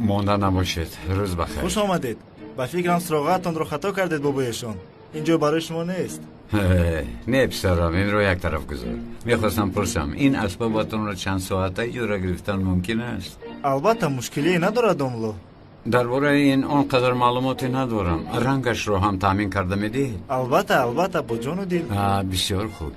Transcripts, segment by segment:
مانده نباشید. روز بخیر. خوش آمدید. با فکرم سراغتان رو خطا کردید بابایشان. اینجا برای شما نیست. نه پسرم، این رو یک طرف گذار. میخواستم پرسم این اسبابتون رو چند ساعته جورا گرفتن ممکن است؟ البته مشکلی نداره دوملو. درباره این آنقدر معلوماتی ندارم. رنگش رو هم تامین کرده میدید؟ البته با جان و دل. بسیار خوب.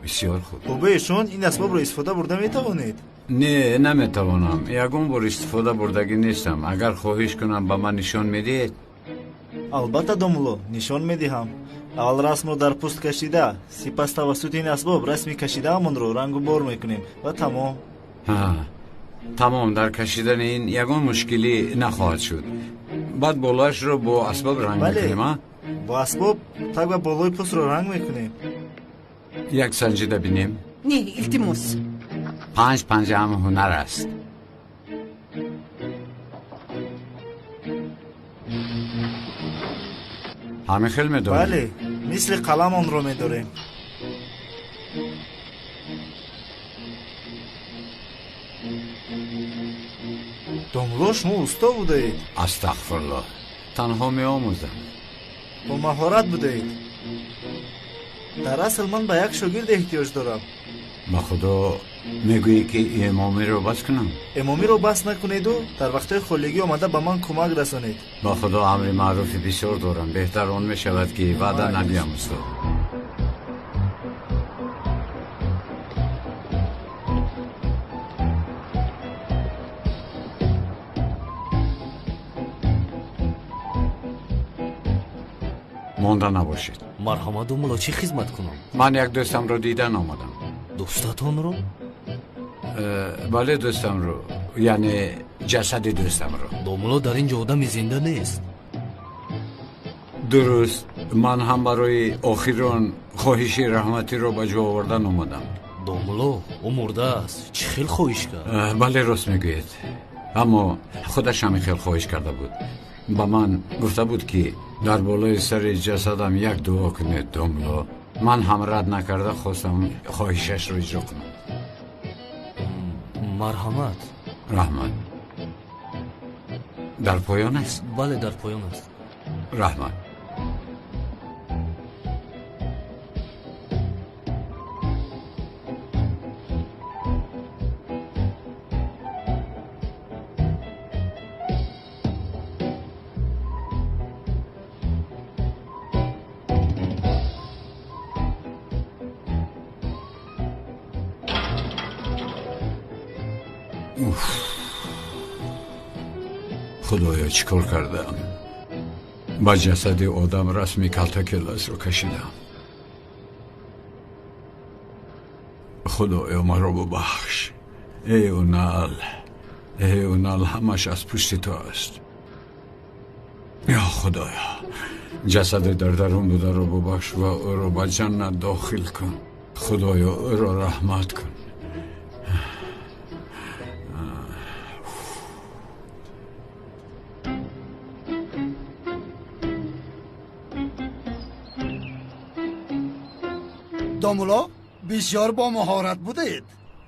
بابایشان این اسباب رو استفاده برده میتوانید؟ نه نمیتوانم. یگون بار استفاده بردگی نیستم. اگر خواهش کنم به من نشان میدید؟ البته دوملو نشان میدهم. اول رسم رو در پوست کشیده، سپس توسط این اسباب رسمی کشیده همون رو رنگ و بار میکنیم و تمام. تمام. در کشیدن این یگان مشکلی نخواهد شد. بعد بالایش رو با اسباب رنگ میکنیم. با اسباب تک و بالای پوست رو رنگ میکنیم. یک سنجیده بینیم. نه التماس. 5 پنجه هم هنر است. همه خیلی میداریم. بله مثل قلم آن رو میداریم. دوملو شما استا بوده اید؟ استغفرالله، تنها می آموزم. با مهارت بوده اید. در اصل من به یک شاگرد احتیاج دارم. با خدا میگویی که امامی رو بس کنم؟ امامی رو بس نکنید و در وقت خولگی آمده به من کمک رسانید. با خدا امر معروفی بسیار دارم. بهتر اون می شود که وعده ندیم استاد. مانده نباشید. مرحمت دوملو، چی خدمت کنم؟ من یک دوستم رو دیدن آمدم. دوستتون رو؟ بله دوستم رو، یعنی جسد دوستم رو. دوملو در اینجا آدمی زنده نیست. درست، من هم برای آخران خواهش رحمتی رو به جا آوردن آمدم. دوملو او مرده است. چه خیلی خواهش کرد؟ بله راست میگوید، اما خودش هم خیلی خواهش کرده بود. با من گفته بود که در بالای سر جسدم یک دعا کنید دوملو. من هم رد نکرده خواستم خواهشش رو اجرا کنم. مرحمت. رحمت در پایان است؟ بله در پایان است. رحمت. خدایا چیکار کردم؟ با جسد آدم رسمی کلتاکلاس رو کشیدم. خدایا ما رو ببخش. ای اونال همش از پشت تو است. یا خدایا جسد در درون بوده رو ببخش و او رو به جنت داخل کن. خدایا او رو رحمت کن. دوملو بسیار با مهارت بودید.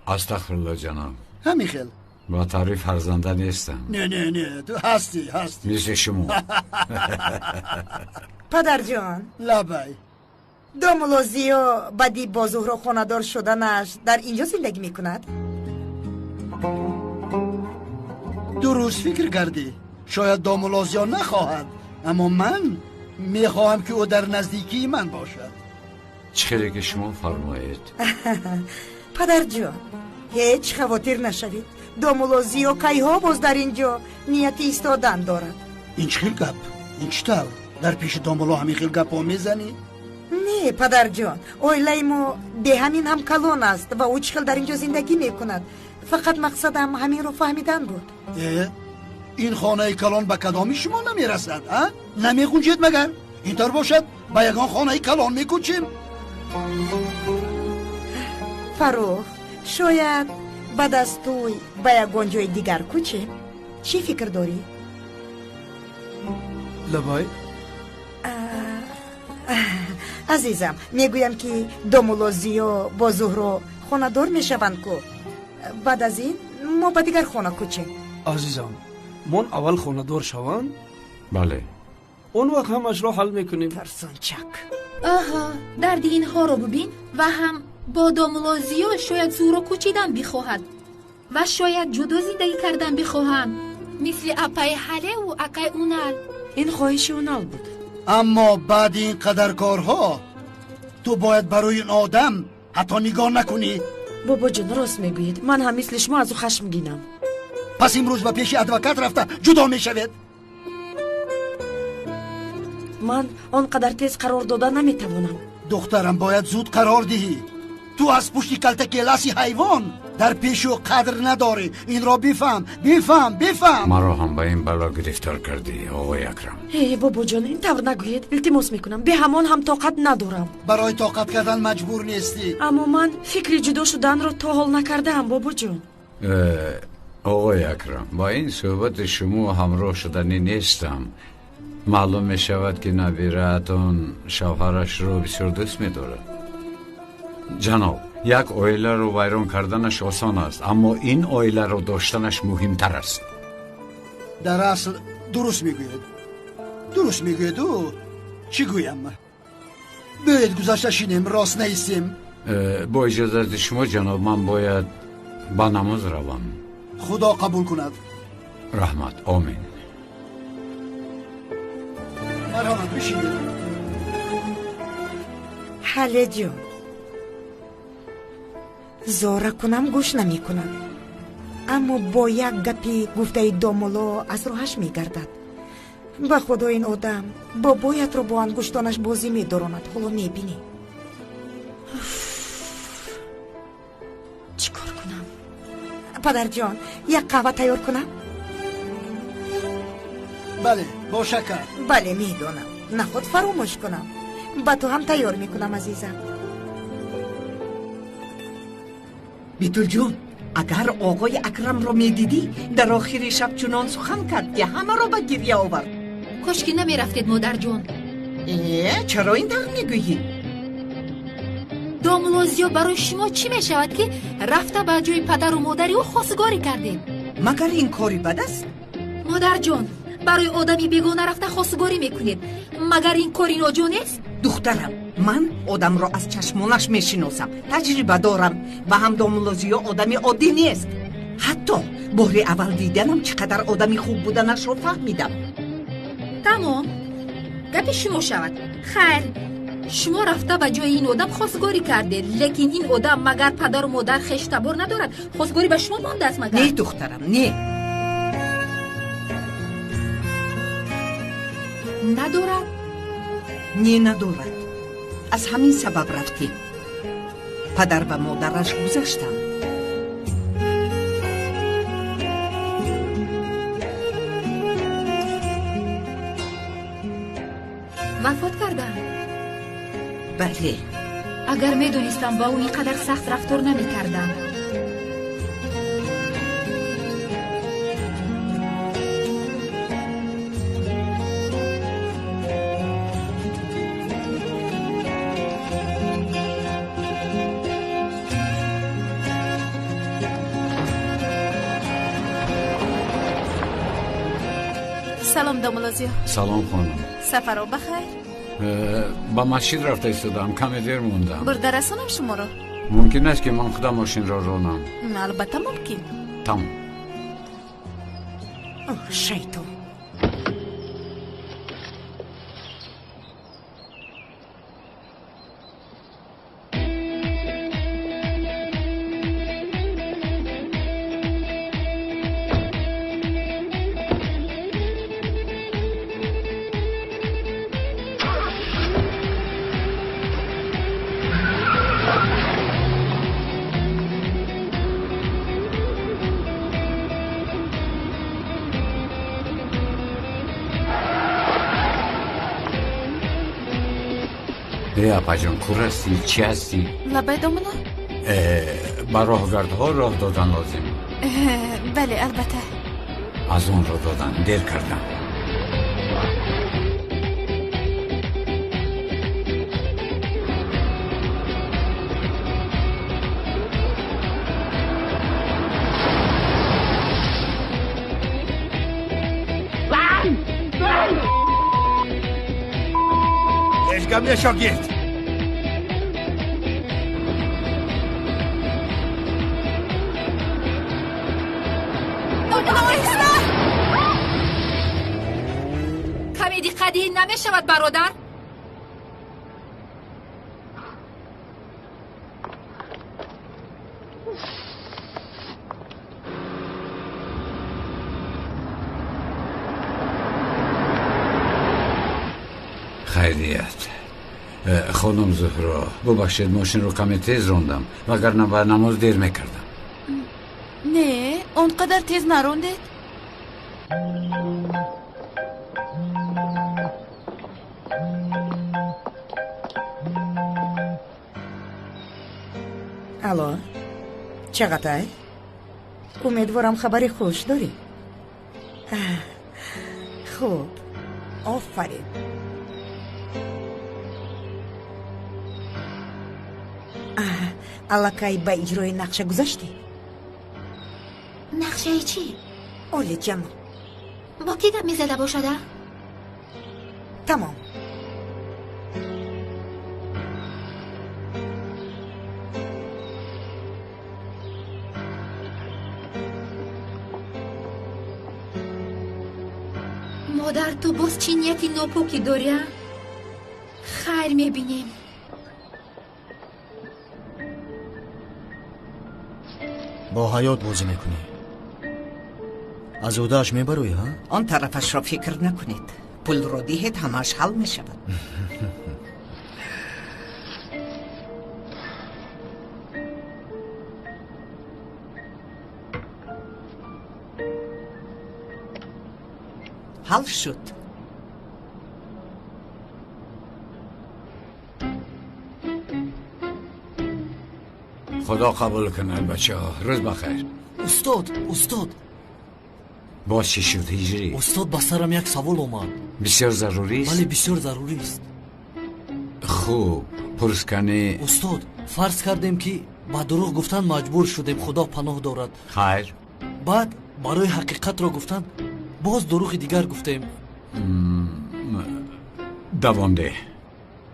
استغفرالله جناب. همین خیل. با تعریف هرزنده نیستم. نه تو هستی. مثل شما. پدر جان. لبای دوملو زیو بدی با زهرا خاندار شدنش در اینجا زندگی میکند؟ درست فکر کردی. شاید دوملو زیو نخواهد، اما من میخواهم که او در نزدیکی من باشد. چه که شما فرمایید. پدر جان هیچ خواطر نشوید. دوملو زیو کایها باز در اینجا نیت ایستادن دارد. این چه گپ؟ این چطور؟ در پیش دوملو همین خیل گپ ها میزنی؟ نه پدر جان، اویلیمو به همین هم کلون است و او چخل در اینجا زندگی میکند. فقط مقصدم همین رو فهمیدن بود. این خانه کلان به کدامی شما نمیرسد؟ نمیگوجید مگر؟ اینطور باشد به یگان خانه کلان میکوچیم؟ فروخ شاید بعد از توی به یگان جای دیگر کوچیم. چی فکر داری؟ لبای عزیزم میگویم که دوملو زیو با زهرو خانه دار میشوند کو بعد از این ما به دیگر خانه کوچیم. عزیزم من اول خانه‌دار شوم بله. اون وقت همش رو حل میکنیم. ترسونچک. آها، درد اینها رو ببین و هم با داملازیا شاید زورا کوچیدن بخواهد و شاید جدا زندگی کردن بخواهم مثل اپای حله و اقای اونال. این خواهش اونال بود. اما بعد این قدر کارها تو باید برای این آدم حتی نگاه نکنی. بابا جان راست میگوید، من هم مثل شما از او خشمگینم. پس امروز به پیش ادوکات رفته جدا میشود. من آنقدر تیز قرار دادن نمیتوانم. دخترم باید زود قرار دهی. تو از پشت کلتک لسی حیوان در پیش او قدر نداری. این را بفهم. مرا هم به این بلا گرفتار کردی آقای اکرم. هی بابا جان این طور نگوید، التماس میکنم، به همان هم طاقت ندارم. برای طاقت کردن مجبور نیستی. اما من فکر جدا شدن رو تا حال نکردم بابا جان. آقای اکرم، با این صحبت شما همراه شدنی نیستم. معلوم می شود که نبیره‌تان شوهرش رو بسیار دوست می دارد. جناب، یک عائله رو ویران کردنش آسان است، اما این عائله رو داشتنش مهمتر است. در اصل درست میگوید او. چی گویم؟ باید گذشته شینیم، راست نیستیم. با اجازت شما جناب، من باید با نماز روم. خدا قبول کند. رحمت. آمین. مرحمت بشینید. حله جان، زاره کنم گوش نمی کند، اما با یک گپی گفته دامولا از راهش می گردد. به خدا این آدم بابایت رو با انگشتانش بازی می داراند. حالا می بینی. چی کار کنم؟ پدر جان، یک قهوه تیار کنم؟ بله با شکر. بله میدونم، نخود فراموش کنم. با تو هم تیار میکنم عزیزم. بیتول جون، اگر آقای اکرم رو میدیدی در آخر شب چنان سخن کرد که همه رو به گریه آورد. کاش که نمیرفتید مادر جون. چرا این طور میگویی؟ داملازیا برای شما چی میشود که رفته به جای پدر و مادری او خواستگاری کردید؟ مگر این کاری بد است؟ مادر جان، برای آدمی بیگانه رفته خواستگاری میکنید، مگر این کاری ناجور نیست؟ دخترم، من آدم را از چشمانش میشناسم، تجربه دارم و هم داملازیا آدمی عادی نیست. حتی بار اول دیدنم چقدر آدمی خوب بودنش رو فهمیدم. تمام، گپ شما شود. خیر، شما رفته به جای این آدم خواستگاری کرده، لیکن این آدم مگر پدر و مادر خیش تبار ندارد؟ خواستگاری به شما مانده است مگر؟ نه دخترم، نه. ندارد؟ نه ندارد. از همین سبب رفتیم. پدر و مادرش گذشتن. وفات کردن؟ بله. اگر میدونستم با او اینقدر سخت رفتار نمی کردم. سلام داملازیا. سلام خانم. سفر رو بخیر. با مسجد رفته ایستادم، کمی دیر موندم. برده رسانم شما رو. ممکن است که من خودم ماشین را رانم. البته ممکن. تمام. شیطان. اپا جان، کور هستی؟ چی هستی؟ لبه دامنا؟ با راهگردها راه دادن لازم. بله البته. از اون راه دادن دیر کردم. اشگم یا شاگرد کمی دقتی نمی شود برادر؟ خیریت خانم زهرا ببخشید ماشین رو کمی تیز راندم وگرنه به نماز دیر میکردم. نه اونقدر تیز نروندید. الو چقدر؟ امیدوارم خبری خوش داری. خوب آفرین. الکی به اجرای نقشه گذاشتی؟ نقشه چی؟ اولی جمع با کی گپ میزده باشده؟ تمام. مادر تو باز چی نیتی ناپاکی داری؟ خیر میبینیم. با حیات بازی میکنی. از اوداش میبروی ها؟ آن طرفش را فکر نکنید. پول را دهید همش حل میشود. حل شد. خدا قبول کنه بچه ها. روز بخیر. استاد باز چی شد هجری؟ استاد با سرم یک سوال اومد. بسیار ضروری است؟ بله بسیار ضروری است. خوب پرس کنی. استاد فرض کردیم که با دروغ گفتن مجبور شدیم، خدا پناه دارد. خیر. بعد برای حقیقت را گفتن باز دروغ دیگر گفتیم. دوام ده.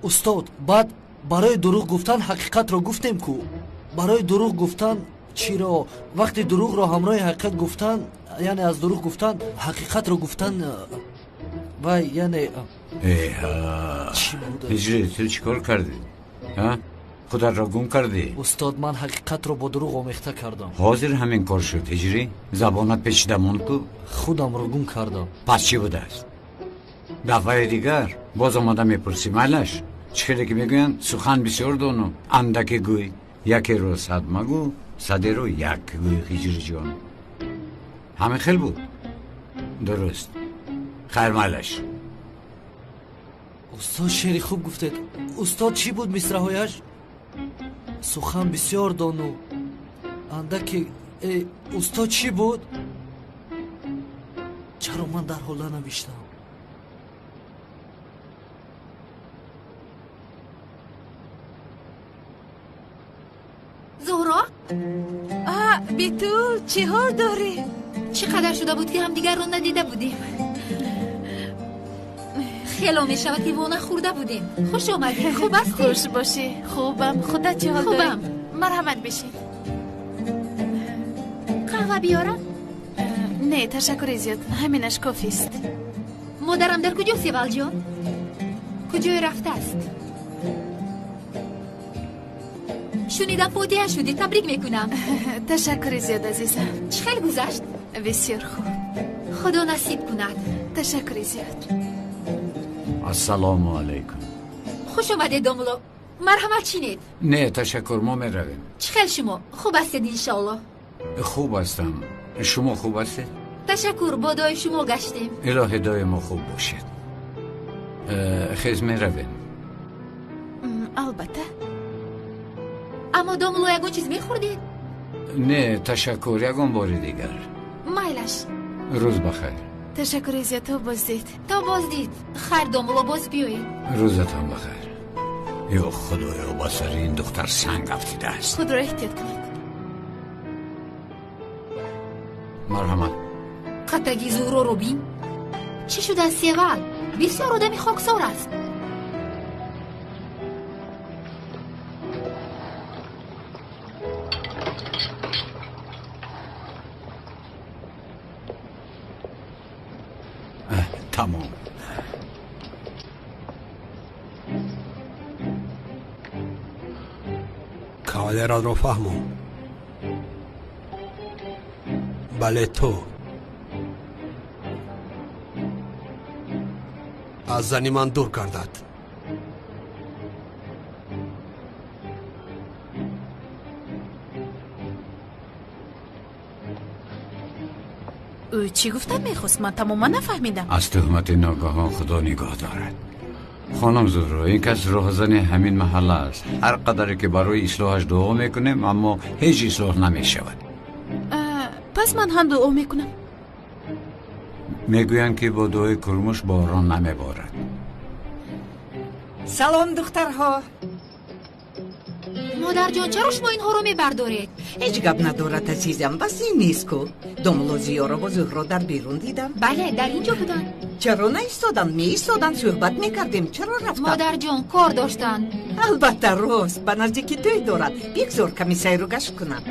استاد بعد برای دروغ گفتن حقیقت را گفتیم کو. برای دروغ گفتن چرا وقتی دروغ را همراه حقیقت گفتن، یعنی از دروغ گفتن حقیقت را گفتن و یعنی چی بود؟ هجری تو چیکار کردی؟ خودت را گم کردی؟ استاد من حقیقت را با دروغ آمیخته کردم. حاضر همین کار شد هجری؟ زبانت پیچیده ماند کو؟ خودم را گم کردم. پس چی بوده است؟ دفعه دیگر باز آماده میپرسی مالش؟ چخیلی که میگوین سخن بسیار دانو اندکی گوی، یکی رو صد مگو صدی رو یک گوی. هجری جان همه خیل بود. درست. خیر مالش. استاد شعری خوب گفتید. استاد چی بود مصرع‌هایش؟ سخن بسیار دانو اندکی. استاد چی بود؟ چرا من در حاله نوشتم؟ زهرا؟ بیتول چی حال داری؟ چقدر شده بود که هم دیگر رو ندیده بودیم. خیلی می شود که وانه خورده بودیم. خوش آمدی. خوب هستی؟ خوش باشی. خوبم. خودت چی حال داری؟ خوبم. مرحمت بشی. قهوه بیارم؟ نه تشکر زیاد، همینش کافی است. مادرم در کجا سیوال جان؟ کجای رفته است؟ شنیدم فوتیه شدی. تبریک میکنم. تشکر زیاد عزیزم. چه خیلی گذشت؟ بسیار خوب. خدا نصیب کند. تشکر زیاد. السلام علیکم. خوش آمدید داملو. مرحمت چینید؟ نه تشکر ما میرویم. چه خیلی شما؟ خوب هستید انشالله؟ خوب هستم. شما خوب هستید؟ تشکر با دعای شما گشتیم. الهی دعای ما خوب باشید. خیز میرویم. البته. اما داملو یکون چیز میخوردید؟ نه تشکر یکون باری دیگر. مایلش. روز بخیر. تشکر زیاد. تا بازدید. تا بازدید. خیر داملو باز بیایید. روزتان بخیر. یا خدایا با سر این دختر سنگ افتیده است. خود را احتیاط کنید. مرحمت. قطعی زهرا رو بین. چی شده از سیوال؟ بسیار آدمی خاکسار است. تمام. کاوالران رو فهمم. بله تو از زنی من دور گردد. او چی گفتن میخواست؟ من تماما نفهمیدم. از تهمت ناگهان خدا نگاه دارد. خانم زهرا، این کس راهزن همین محله است. هر قدری که برای اصلاحش دعا میکنیم اما هیچ اصلاح نمیشود. پس من هم دعا میکنم. میگویند که با دعای کرموش باران نمیبارد. سلام دخترها. مادر جان چرا شما اینها رو میبردارید؟ هیچ گپ ندارد عزیزم، بس این نیست که دامولوزیا را با زهرا در بیرون دیدم. بله در اینجا بودن. چرا نایستادن؟ میایستادن صحبت میکردیم. چرا رفتن؟ مادر جان کار داشتن. البته راست، به نزدیکی توی دارد. بگذار کمی سیر و گشت کنم.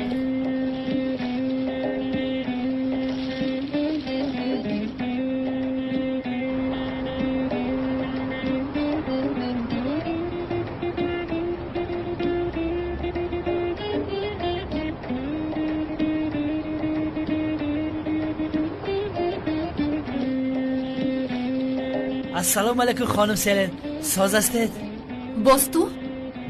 السلام علیکم خانم سلن. ساز هستید؟ باز تو؟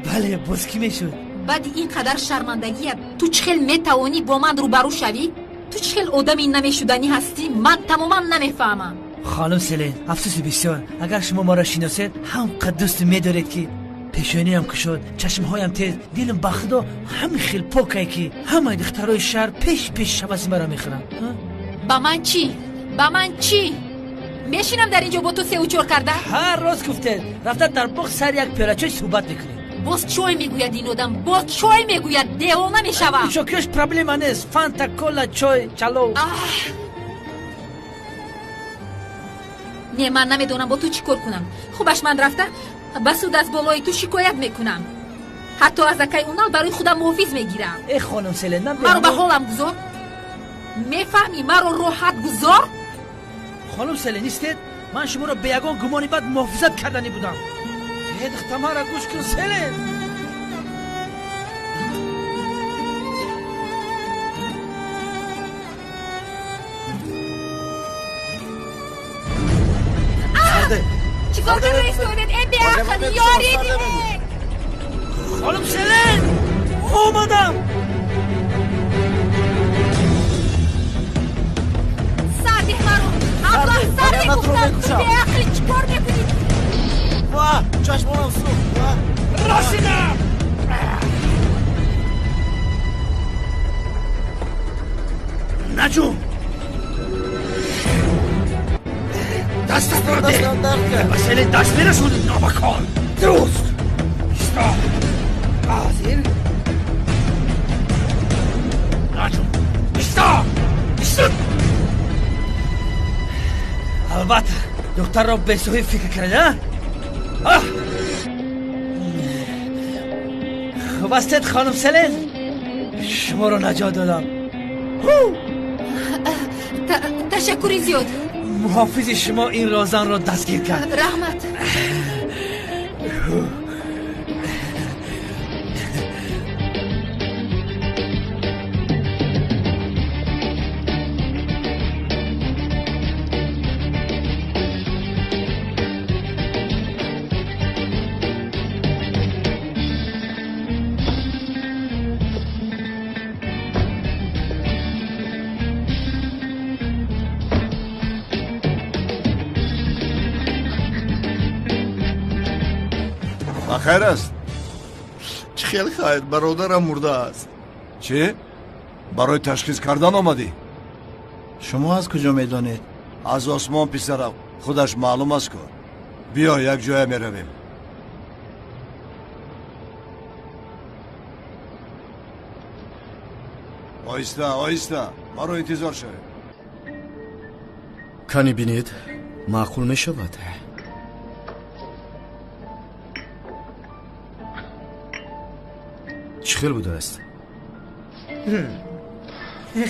بله باز کی میشود؟ بعد اینقدر شرمندگیت تو چخل میتوانی با من روبرو شوی؟ تو چخل آدمی نمیشدنی هستی؟ من تماما نمیفهمم. خانم سلن افسوس بسیار، اگر شما ما را شناسید همقدر دوست میدارید که پیشانی هم کشود، چشمهایم تیز، دلم به خدا همین خیلی پاکه که همه دخترای شهر پیش شبازی مرا میخورن. با من چی؟ با من چی؟ میشینم در اینجا با تو سه و چور کرده؟ هر روز گفته رفته در باغ سر یک پیاله چای صحبت میکنید. باز چای میگوید این آدم، باز چای میگوید، دیوانه میشوم. شکرش پرابلم نیست، فانتا کولا چای چالو. نه من نمیدونم با تو چی کار کنم. خوبش من رفته بسود از بالای تو شکایت میکنم، حتی از اکای اونال برای خودم محافظ میگیرم. ای خانم سلن مرا به حالم گذار، میفهمی؟ مرا راحت گذار. خانم سلن نیستید؟ من شما را به یگان گمانی بعد محافظت کردنی بودم. ای دختر مرا گوش کن سلن. چیکار کنی ایستادید؟ ای بیاخل یاری خانم سلن اومدم. سردی مرو ابلا سردی گفتم بیاخل چیکار میکنی؟ واه چشمانم سو رسیدم. نجوم دست برده مسئله دست برسون نامکان. درست ایستا حاضر نجوم ایستا البته دکتر را به صحیح فکر کرده. خوب استید خانم سلن، شما رو نجات دادم. تشکری زیاد. محافظ شما این رازن را دستگیر کرد. رحمت. خیر است. چه خیلی خیر، برادرم مرده است. چه؟ برای تشخیص کردن آمدی؟ شما از کجا میدانید؟ از آسمان پسرم، خودش معلوم است که. بیا یک جای میرویم. آیسته آیسته، مرا انتظار شد. کانی بینید معقول می شود. چخیل بوده است؟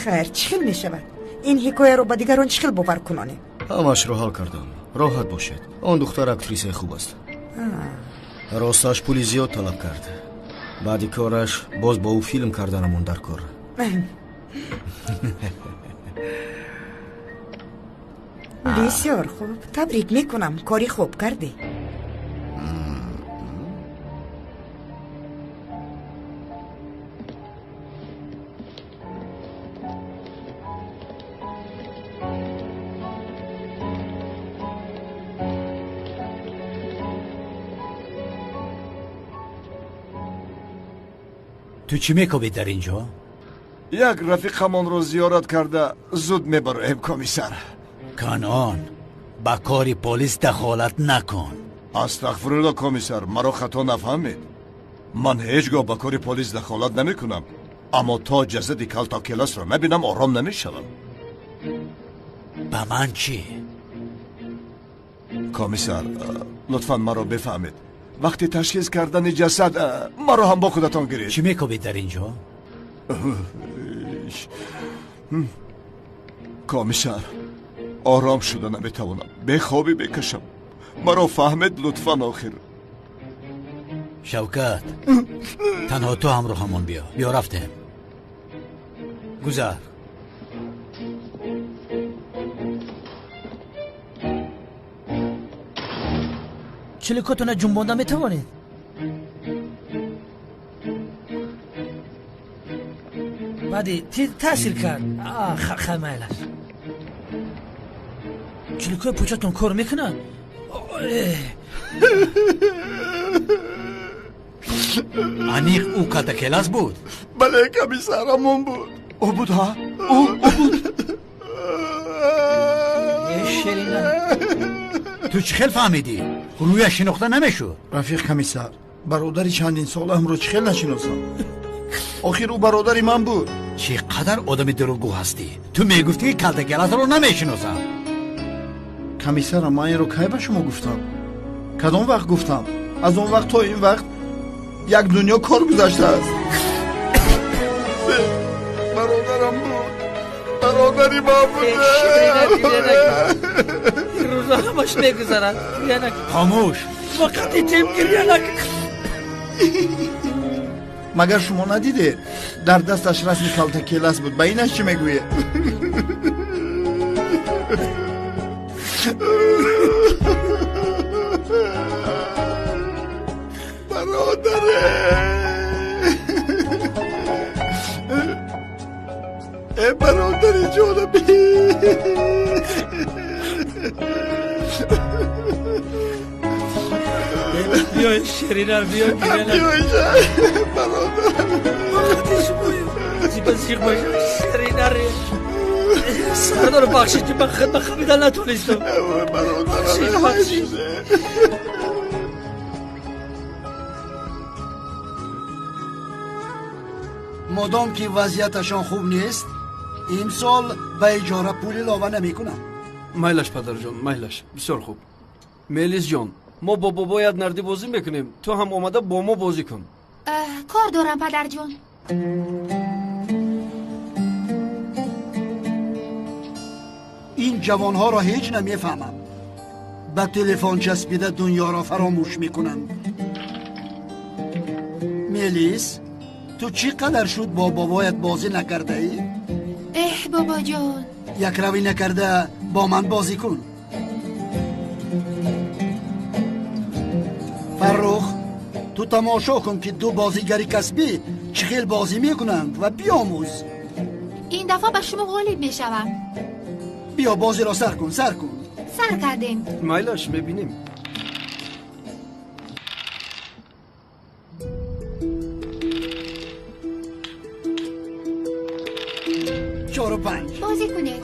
خیر چخیل می شود. این حکایه رو با دیگران چخیل باور کنانه. همش رو حال کردم. راحت باشید. آن دختر اکتریس خوب است. راستش پولی زیاد طلب کرد. بعد کارش باز با او فیلم کردنمون در کار. بسیار خوب. تبریک میکنم. کاری خوب کردی. تو چی میکنی در اینجا؟ یک رفیقمون رو زیارت کرده زود میبریم کمیسر. کنان با کاری پلیس دخالت نکن. استغفرالله کمیسر، مرا خطا نفهمید. من هیچگاه با کاری پلیس دخالت نمیکنم، اما تا جسد کلتا کلاس رو نبینم آرام نمیشوم. با من چی؟ کمیسر لطفا مرا بفهمید. وقتی تشخیص کردن جسد مرا هم با خودتان گیرید. چی میکنی در اینجا؟ کمیسر آرام شده نمیتوانم، به خوابی بکشم. مرا فهمید لطفا آخر. شوکت تنها تو همراه همون بیا رفتیم. گذر. چلیکاتون جنبانده میتوانید؟ بعدی تاثیر کرد. خمیلش چلیکای پوچتون کار میکنن؟ انیق او کلتا کلاس بود؟ بله کمیسر همون بود. او بود ها؟ او بود. تو چه خیل فهمیدی؟ روی شناخته نمیشد. رفیق کمیسر، برادری چندین سال هم رو چه خیل نشناسم. آخر او برادری من بود. چقدر آدم دروغگو هستی؟ تو میگفتی که کلتا کلاس رو نمیشناسم. کمیسر من این رو کی به شما گفتم؟ کدام وقت گفتم؟ از اون وقت تا این وقت یک دنیا کار گذشته است. برادرم بود. برادری ما بود. روزا همش میگذرد. خاموش. وقتی تیم گریه نکن. مگر شما ندیده در دستش رسم کلتا کلاس بود؟ به اینش چی میگویه؟ ای برادری جانبی. بیای شرینر بیا گیرنه. بیای برادرم. زیبا زیغ باشه شرینر. سردار بخشید که من خدمت خمیدن نتونستم. بخشید. مادام که وضعیتشان خوب نیست امسال به اجاره پولی لاوه نمی کنم. میلش پدر جان، میلش بسیار خوب. میلیس جان، ما با بابایت نردی بازی میکنیم، تو هم آمده با ما بازی کن. کار دارم پدر جان. این جوانها را هیچ نمیفهمم. به تلفن چسبیده دنیا را فراموش میکنند. میلیس، تو چقدر شد با بابایت بازی نکرده ای؟ بابا جان، یک روی نکرده با من بازی کن. فرخ، تو تماشا کن که دو بازیگری کسبی چه خیل بازی میکنند و بیاموز. این دفعه به شما غالب میشوم. بیا بازی را سر کن. سر کردیم. میلش میبینیم. 4 و 5 بازی کنید.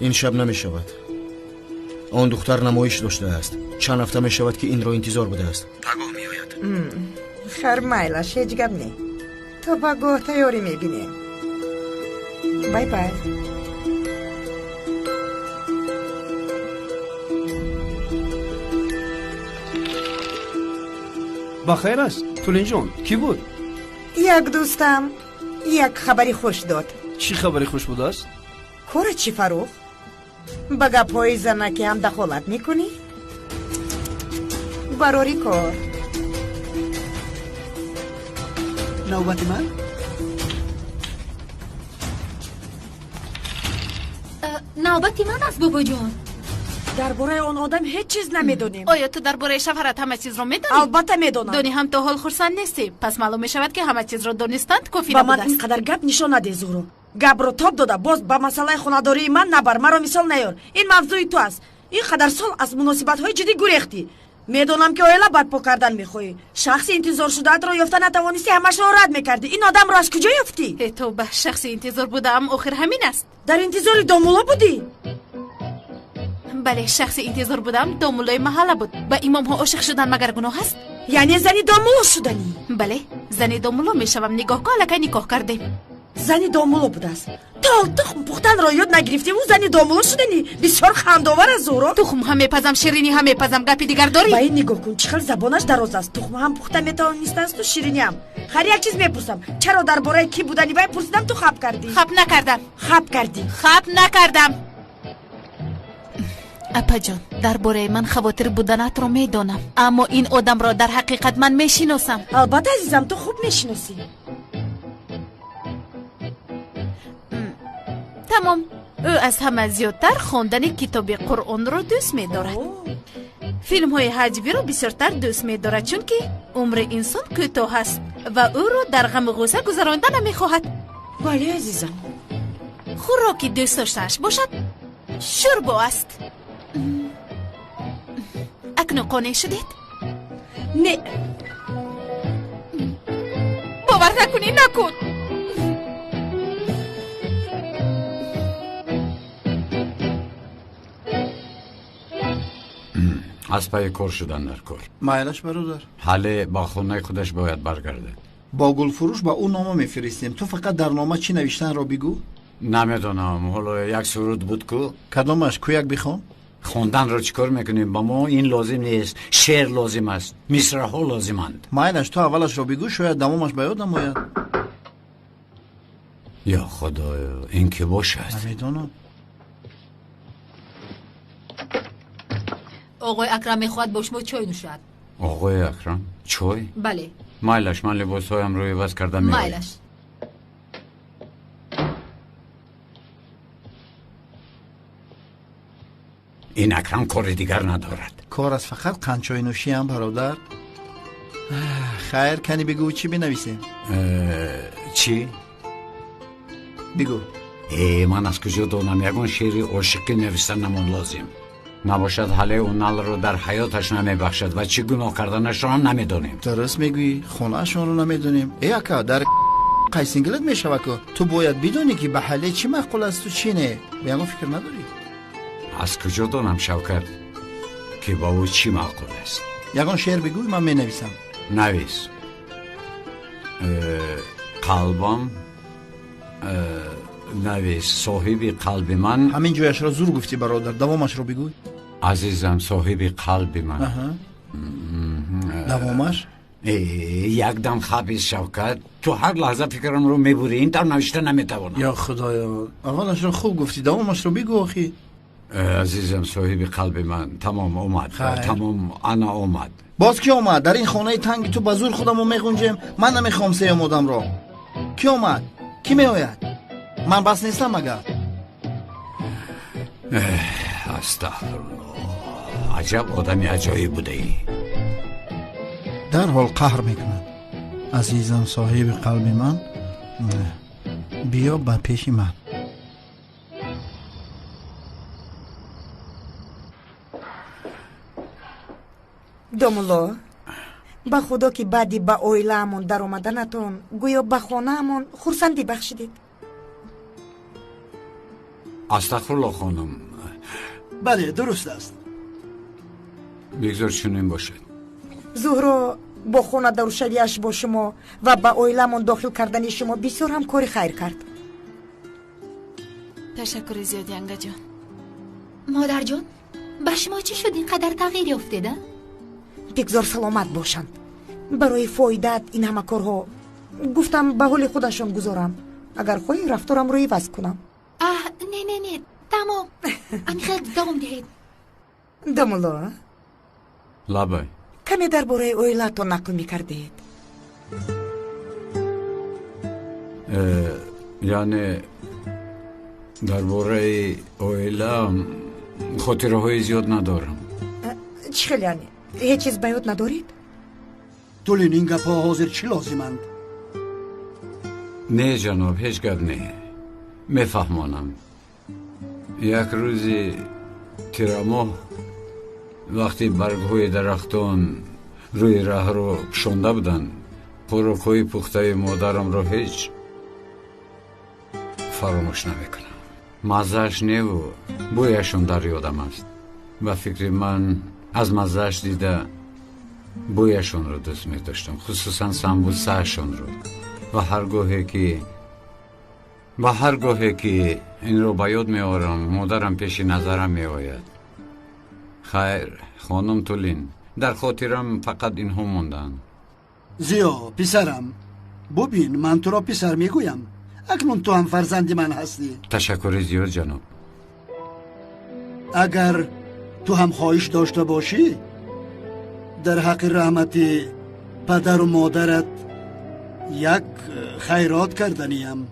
این شب نمیشود. آن دختر نمایش داشته است. چند هفته میشود که این را انتظار بوده است. پگاه میآید. خیر مایلش هیچ گپ نی. تو پگاه تیاری میبینی. بای بای. بخیر است تولین جان کی بود؟ یک دوستم یک خبری خوش داد. چی خبری خوش بود است؟ کار چی فروخ؟ با گپ‌های زنکی هم دخالت میکنی؟ براری کار. نوبت من؟ نوبت من است بابا جان. درباره آن آدم هیچ چیز نمیدونیم. آیا تو درباره شوهرت همه چیز را میدونی؟ البته میدونم. دانی هم تا حال خرسند نیستی. پس معلوم میشود که همه چیز را دانستند کافی با نبوده من است. اینقدر گپ نشان نده زورو. گپ رو تاب داده باز با مسئله خانه‌داری من نبر. مرا مثال نیار. این موضوع تو است. این قدر سال از مناسبت‌های جدی گریختی. میدونم که اویلا بدپا کردن میخوای. شخص انتظار شده‌ات را یافته نتوانستی، همش را رد میکردی. این آدم را از کجا یافتی؟ تو به شخص انتظار بودم آخر همین است. در انتظار دامولا بودی؟ بله شخص انتظار بودم دامولای محله بود. به امام ها عاشق شدن مگر گناه است؟ یعنی زنی دامولا شدنی؟ بله زنی دامولا میشوم. نگاه کن لکه نگاه کردیم. زنی دامولا بود است. تخم پختن را یاد نگرفتی و زنی دامولا شدنی؟ بسیار خندآور است زورو. تخم هم میپزم، شیرینی هم میپزم. گپی دیگر داری؟ با این نگاه کن چقدر زبانش دراز است. تخم هم پخته میتوانست است و شیرینی هم. هر یک چیز میپرسم. چرا درباره کی بودنی وای پرسیدم تو خب کردی؟ خب نکردم. خب کردی؟ خب نکردم. اپا جان درباره من خواطر بودنت رو میدانم، اما این آدم را در حقیقت من میشناسم. البته عزیزم تو خوب میشناسی. تمام. او از همه زیادتر خواندن کتاب قرآن را دوست می‌دارد. فیلم های حجبی را بسیارتر دوست می‌دارد چون که عمر انسان کوتاه است و او را در غم و غصه گذراندن نمی‌خواهد. بله عزیزم. خوراکی دوست داشته‌اش باشد شوربا است. اکنون قانع شدید؟ نه. باور نکنی نکن. از پای کار شدن در کار. مایلش برادر. حاله با خونه خودش باید برگرده. با گلفروش با او نامه میفرستیم. تو فقط در نامه چی نوشتن را بگو. نمیدونم. حالا یک سرود بود کو. کدامش کو یک بخوام؟ خوندن رو چیکار میکنیم؟ با ما این لازم نیست. شعر لازم است. مصرع ها لازمند. مایلش تو اولش را بگو شاید دمامش به یادم آید. یا خدایا این که باشد. نمیدونم. آقای اکرم میخواد با شما چای نوشد. آقای اکرم چای؟ بله. مایلش من لباس هایم روی عوض کردم میآیم. مایلش. این اکرم کار دیگر ندارد. کار از فقط قنچای نوشی هم برادر. خیر کنی بگو چی بنویسیم؟ چی؟ بگو. من از کجا دانم یگان شعری عاشقی نوشتن نمان لازم. نباشد حاله اون نال رو در حیاتش نمیبخشد و چی گناه کردنش رو هم نمیدونیم. درست میگویی. خونهشون رو نمیدونیم. ای اکا در قیسینگلت میشود که تو باید بدونی که به حاله چی معقول است و چی نه. بیانگو فکر نداری؟ از کجا دانم شوکت که با او چی معقول است؟ یگان شعر بگوی من می نویسم. نویس. قلبم نویس. صاحب قلب من. همین جویش را زور گفتی برادر. دوامش را بگوی. عزیزم صاحب قلب من. دوامش؟ یک دم خبیث شوکت تو هر لحظه فکرم رو میبوری. این در نوشته نمیتوانم. یا خدایا اولش را خوب گفتی. دوامش را بگو آخی. عزیزم صاحب قلب من. تمام اومد. تمام انا اومد. باز کی اومد؟ در این خانه تنگی تو بزور خودم رو میگونجم. من نمیخوام سیم آدم را. کی اومد؟ کی میآید؟ من بس نیستم مگر؟ استغفرالله. عجب آدمی عجایب بوده ای. در حال قهر میکنم. عزیزم صاحب قلب من بیا با پیش من. دومولو با خدا که بعدی با اویله همون در اومدنتون گویا با خانه همون خورسندی بخشیدید. استغفرالله خانم. بله درست است. بگذار چنین باشد. زهرا با خانه‌دارشویش با شما و با اویلمون داخل کردن شما بسیار هم کاری خیر کرد. تشکر زیادی انگا جان. مادر جان به شما چی شد اینقدر تغییری افتاده؟ بگذار سلامت باشند. برای فایدت این همه کارها گفتم به حال خودشون گذارم. اگر خواهی رفتارم رو عوض کنم. نه تمام. امی خیلی دوام دهید. دامولا لابای کمی درباره اویلتون نقل میکردید. یعنی درباره اویلا خاطره های زیاد ندارم. چی خیلی یعنی؟ هیچ چیز به یاد ندارید؟ تولین این گپ ها حاضر چی لازمند؟ نه جناب هیچ گپ نه. میفهمانم. یک روزی تیراماه وقتی برگ‌های درختان روی راه رو کشانده بودن خوراک‌های پخته مادرم رو هیچ فراموش نمیکنم. مزهش نه و بویشون در یادم است. و فکر من از مزهش دیده بویشون رو دوست می داشتم، خصوصا سمبوسهشون رو. و هر گاهی که این رو به یاد می آورم مادرم پیش نظرم می آید. خیر خانم تولین در خاطرم فقط اینها موندن. زیا پسرم ببین من تو را پسر میگویم. اکنون تو هم فرزند من هستی. تشکر زیاد جناب. اگر تو هم خواهش داشته باشی در حق رحمت پدر و مادرت یک خیرات کردنیم.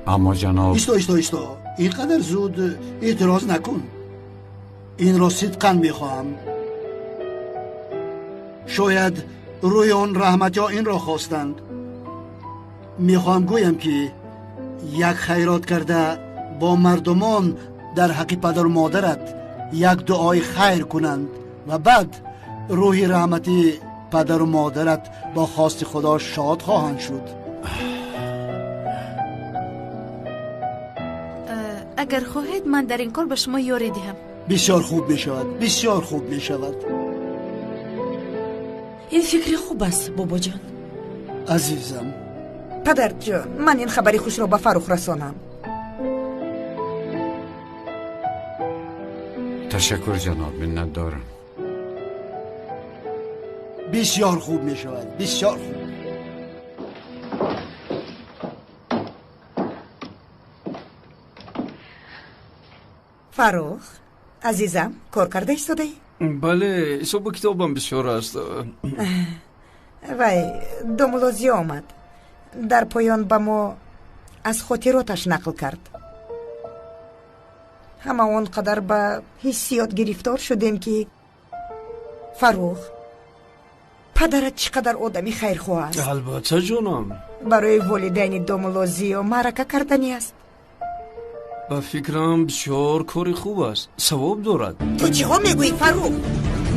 اما جناب ایستا اینقدر زود اعتراض نکن. این را صدقاً میخواهم. شاید روی آن رحمت یا این را خواستند. میخواهم گویم که یک خیرات کرده با مردمان در حق پدر و مادرت یک دعای خیر کنند و بعد روح رحمتی پدر و مادرت با خواست خدا شاد خواهند شد. اگر خواهید من در این کار به شما یاری دهم. بسیار خوب میشود. بسیار خوب میشود. این فکر خوب است بابا جان. عزیزم پدر جان من این خبری خوش را به فروخ رسانم. تشکر جناب منت دارم. بسیار خوب میشود. بسیار خوب. فروخ عزیزم کار کرده ایستاده ای؟ بله حساب کتابم بسیار است. وای دومولوزی آمد. در پایان به ما از خاطراتش نقل کرد. همه اونقدر به حسیات گرفتار شدیم که فروخ پدرت چقدر آدمی خیرخواه است. البته جانم. برای والدین دومولوزی و معرکه کردنی است. با فکرم بسیار کاری خوب است. ثواب دارد. تو چی ها میگویی فروخ؟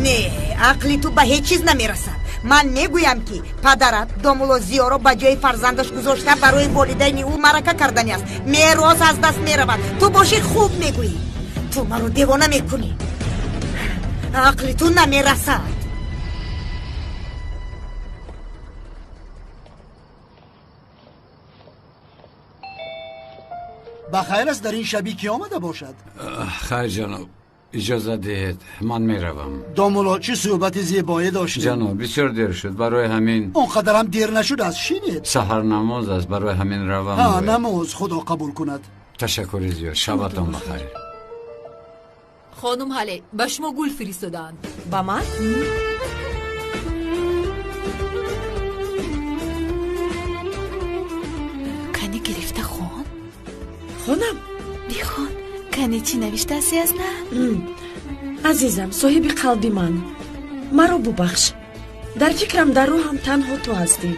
نه عقلی تو به هیچ چیز نمیرسد. من میگویم که پدرت دومولوزی ها را به جای فرزندش گذاشته برای والدین او معرکه کردنی است. میراث از دست میرود. تو باشی خوب میگویی. تو من رو دیوانه میکنی. عقلی تو نمیرسد. بخیر است در این شبی کی آمده باشد؟ خیر جناب اجازه دهید من میروم. دامولا چه صحبت زیبایی داشتیم. جناب بسیار دیر شد برای همین. اونقدر هم دیر نشد از شینید. سحر نماز است برای همین روم. ها نماز خدا قبول کند. تشکر زیاد. شبتان بخیر. خانم حاله به شما گل فرستادند. با من؟ کنی گرفته خون؟ خونم؟ بیخون کنی چی نوشته هستی از نه؟ عزیزم صاحب قلبی من مرا ببخش. در فکرم در روحم تنها تو هستی.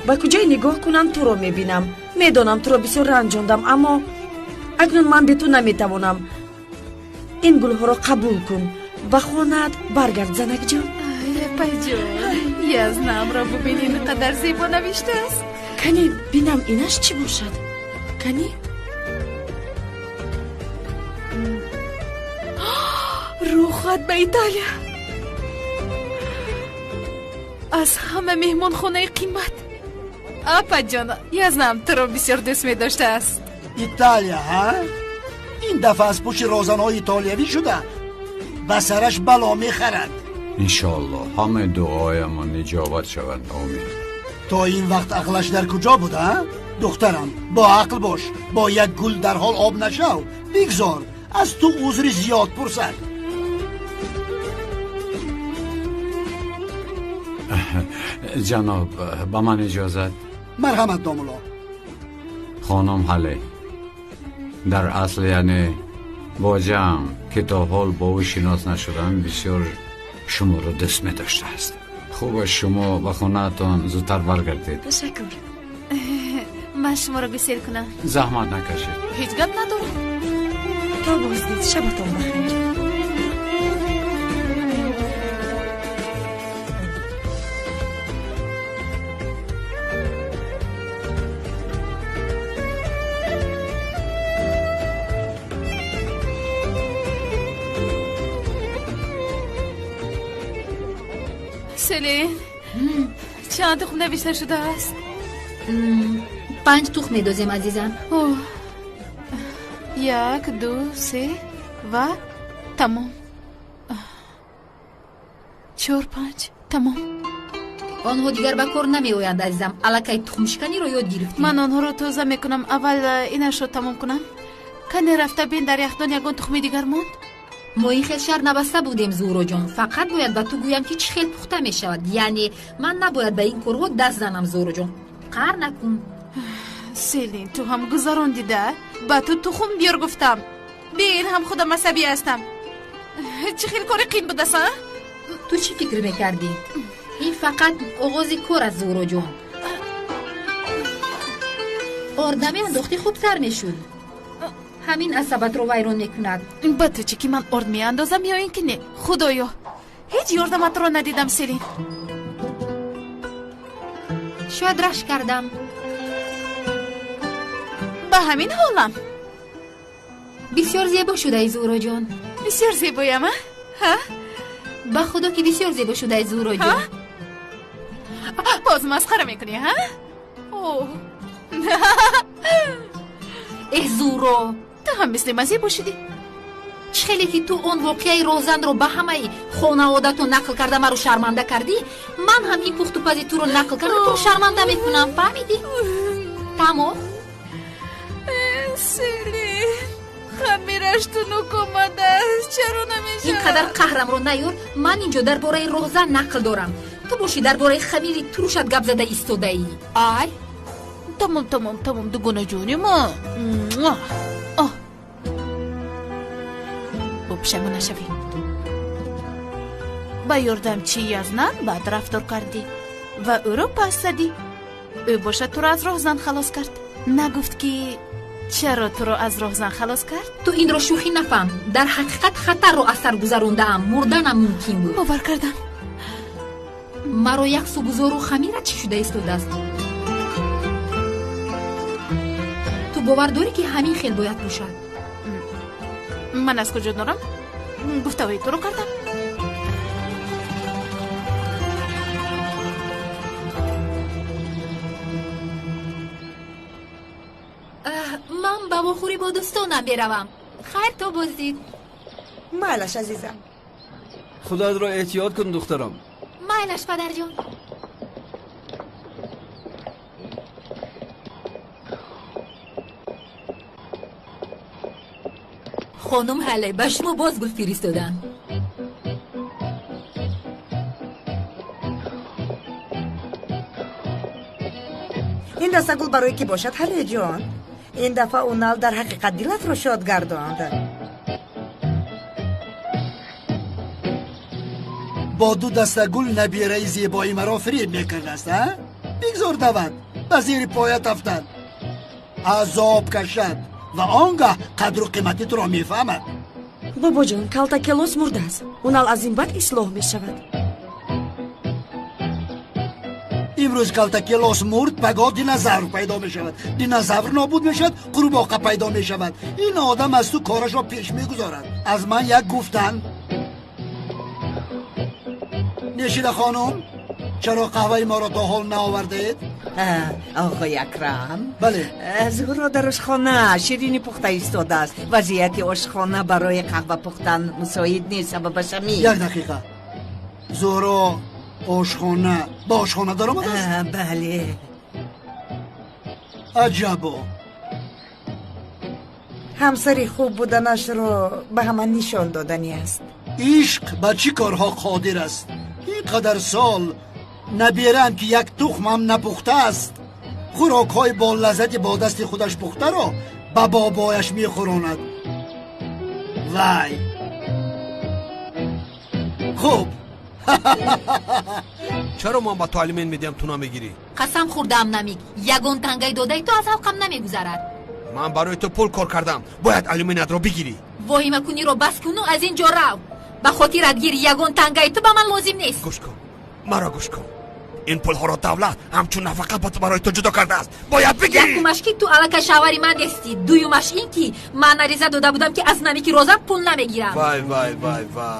با کجای نگاه کنم تو رو میبینم. میدانم تو رو بسیار رنجاندم اما اکنون من به تو نمیتوانم. این گلها رو قبول کن. به خانه‌ات برگرد زنک جان. رپای جان یزنم را ببینی اینقدر زیبا نوشته است. کنی بینم اینش چی باشد؟ کنی؟ فقط به ایتالیا. از همه مهمان خونه قیمت. اپا جان، یزنم تو رو بسیار دوست می داشته است. ایتالیا ها؟ این دفعه از پشت روزنهای ایتالیوی شده به سرش بلا میخرد. انشالله همه دعایمان اجابت شود. آمین. تا این وقت عقلش در کجا بوده؟ دخترم با عقل باش، با یک گل در حال آب نشو. بگذار از تو عذر زیاد پرسد. جناب با من اجازت. مرحمت دامولا. خانم حله در اصل یعنی با جمع که تا حال با او شناس نشدم بسیار شما رو دست می داشته است. خوب است شما به خونه‌تان زودتر برگردید. تشکر. من شما رو گسیل کنم. زحمت نکشید. هیچ گپ ندارم. تا بازدید. شبتان بخیر. سلین چند تخم نوشته شده است؟ 5 تخم میدوزیم عزیزم. 1 2 3 و تمام. 4 5 تمام. آنها دیگر به کار نمی آیند عزیزم. الکی تخم شکنی رو یاد گرفتیم. من آنها رو توزه میکنم. اول اینش رو تمام کنم. کنی رفته بین در یخدان یکون تخمی دیگر موند. ما این خیل شهر نبسته بودیم زورو جان. فقط باید به تو گویم که چه خیل پخته می شود. یعنی من نباید به این کارها دست زنم زورو جان. قهر نکن. سیلین تو هم گذاران دیده با تو تخم بیار گفتم. بین هم خودم عصبی هستم. چه خیلی کار قیم بوده سا؟ تو چی فکر میکردی؟ این فقط آغازی کار از زورو جان. آردمی انداختی خوبتر میشود. همین عصبت رو ویران میکند. با تو چی که من آرد می اندازم یا این که نه؟ خدایا هیچ یاردمت رو ندیدم سیلین. شاید رشک کردم. با همین حالم. بسیار زیبا شده ای زورو جان. بسیار زیبایم ها؟ با خدا که بسیار زیبا شده ای زورو جان. باز مسخره میکنی ها؟ اوه ای زورو تو هم مثل من زیبا شدی. خیلی که تو اون واقعی روزن رو به همه خانواده تو نقل کرده من رو شرمنده کردی. من هم این پخت و پزی تو رو نقل کرده تو رو شرمنده میکنم. فهمیدی؟ تمام؟ سیلی خمیرش تو نکامده است. چرا نمیشه؟ اینقدر قهرم رو نیار. من اینجا در باره روزن نقل دارم. تو باشی در باره خمیری تروشت گپ زده ایستاده ای. آی تمام دوگونه جونی ما. بپشمو نشوی. با یاردم چی از نن بد رفتار کردی و او رو پس زدی. او باشه تو رو از راهزن خلاص کرد. نگفت که چرا تو رو از راهزن خلاص کرد؟ تو این رو شوخی نفهم. در حقیقت خطر رو اثر گذرونده ام. مردنم ممکن بود. باور کردم. مرا یک سو بزار و خمیره چی شده ایستاده است. تو باور داری که همین خیل باید باشد؟ من از کجا دارم؟ گفتگوی تو رو کردم. من با بخوری با دوستانم بروم. خیر تو بازدید. مالش عزیزم. خودت را احتیاط کن دخترم. مایلش پدر جان. خانم حله به شما باز گل فرستادن. این دسته گل برای کی باشد حله جان؟ این دفعه اونال در حقیقت دلت رو شاد گرداند. با 2 دسته گل نبیره زیبایی مرا فریب میکرده است. بگذار دود به زیر پایت افتد، عذاب کشد و آنگاه قدر و قیمتی تو را میفهمد. بابا جان کالتا کلوس مرده است. اونال از این بعد اصلاح میشود. امروز کالتا کلوس مرد پگاه دینازور پیدا میشود. دینازور نابود میشود، قورباغه پیدا میشود. این آدم از تو کارش را پیش میگذارد. از من یک گفتن نشیده خانم چرا قهوه ما را تا حال نآوردید؟ آقای اکرم بله زهرا در آشخانه شیرینی پخته ایستاده است. وضعیت آشخانه برای قهوه پختن مساعد نیست. سبب شمی یک دقیقه زهرا آشخانه با آشخانه در آمده است؟ بله. عجبا همسری خوب بودنش رو به همه نشان دادنی است. عشق به چی کارها قادر است؟ اینقدر سال نبیرم که یک تخمم نپخته است. خوراک های با لذت با دست خودش پخته را به بابایش میخوراند. وای خوب چرا من با تو علمین میدیم تو نمیگیری؟ قسم خوردم نمیگ. یگون تنگای دادای تو از حلقم نمیگذرد. من برای تو پول کار کردم، باید علمینت رو بگیری. واهمه کنی رو بس کنو از اینجا رو. به خاطر گیر یگون تنگای تو به من لازم نیست. گوش کن مرا گوش کن. این پول ها را دولت همچون نفقه برای تو جدا کرده است، باید بگیری. یکمش که تو علاقه شواری من نیستی، دویمش این که من عریضه داده بودم که از نمی که روزم پول نمیگیرم. وای وای وای وای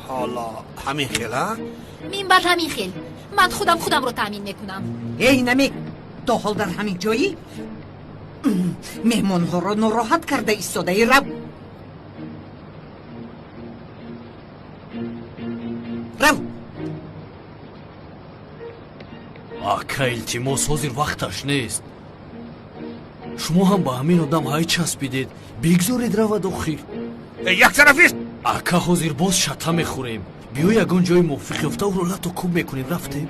حالا همین خیل ها؟ من بعد همین خیل من خودم رو تامین میکنم. ای نمیگ تو حال در همین جایی؟ مهمان ها رو ناراحت کرده ایستاده ای رو ака илтимос ҳозир вақташ нест. шумо ҳам ба ҳамин одам ҳай часпидед, бигзоред равад охир. яксарафист ака ҳозир боз шата мехӯрем. биё ягон ҷои мувофиқ ёфта ӯро лату кӯб мекунем. рафтем.